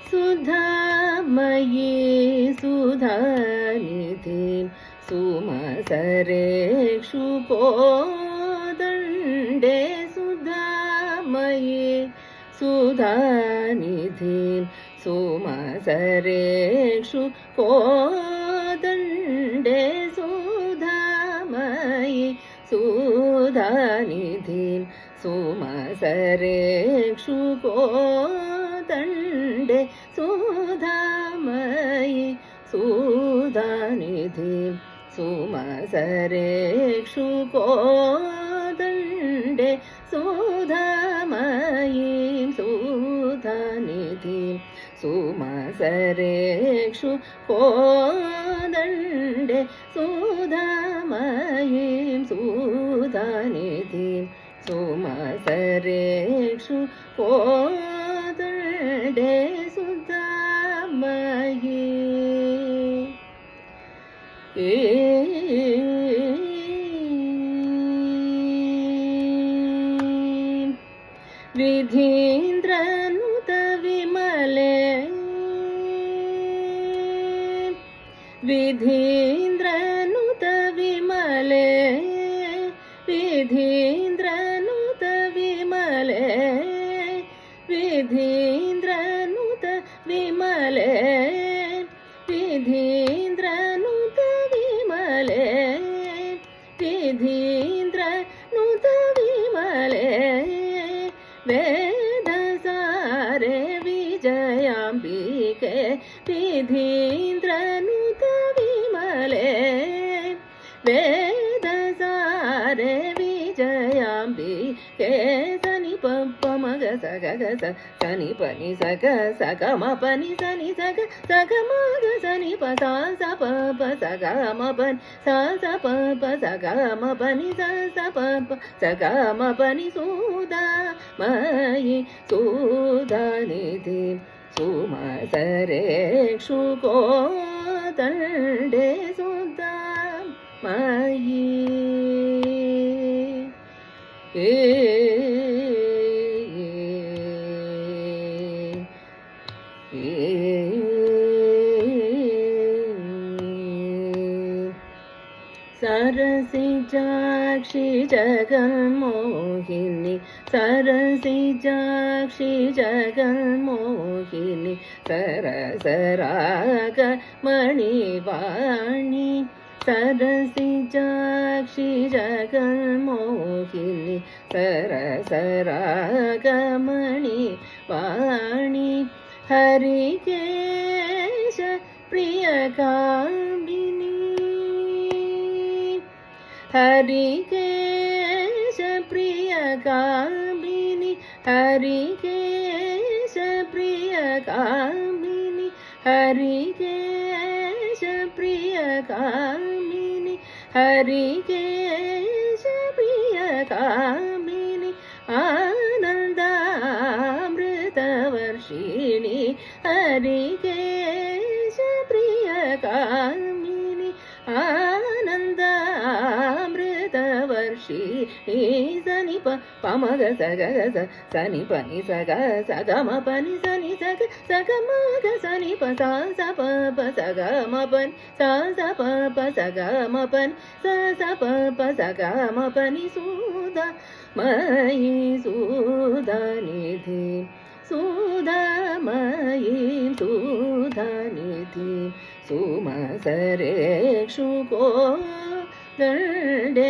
सुधामयी सुधानिधिं सुमसरेषु कोदण्डे सुधामयी सुधानिधिं सुमसरेषु कोदण्डे सुधामयी सुधानिधिं सुमसरेषु कोदण्डे सुधामयी सुधानिधिं सुमसरेषु कोदण्डे सुधामयीं सुधानिधिं सुमसरेषु कोदण्डे सुधामयीं सुधानिधिं सुमसरेषु कोदण्डे सुधामयी विधीन्द्रनुत विमले विधीन्द्रनुत विमले विधीन्द्रनुत विमले विधीन्द्रनुत विमले विधीन्द्रनुत विमले विधीन्द्रनुत विमले वेदसारे विजयाम्बिके विधीन्द्रनुत विमले वेदसारे विजयाम्बिके सनि पप्प मग सग स सनि पनि सग सग म पनि सनि सग सग मग सनि प सा स प प सग म पनि सा स प प सग म पनि सा स प प सग म पनि सुधामयी सुधानिधिं सुमसरेषु कोदण्डे सुधामयी सरसिजाक्षि जगन्मोहिनी सरसिजाक्षि जगन्मोहिनी सरसरागमणिवाणी सरसिजाक्षि जगन्मोहिनी सरसरागमणिवाणी हरिकेश प्रियकामिनी हरिकेश प्रियकामिनी हरिकेश प्रियकामिनी हरिकेश प्रियकामिनी हरिकेश प्रियकामिनी आनन्दामृतवर्षिणी हरिकेश प्रियकामिनी आनन्दामृतवर्षिणी सनि प मग सग स सनि पनि सग सग म पनि सनि सग सग मग सनि प सा स प प सग म पनि सा स प प सग म पनि सा स प प सग म पनि सुधामयी सुधानिधिं सुधामयीं सुधानिधिं सुमसरेषु कोदण्डे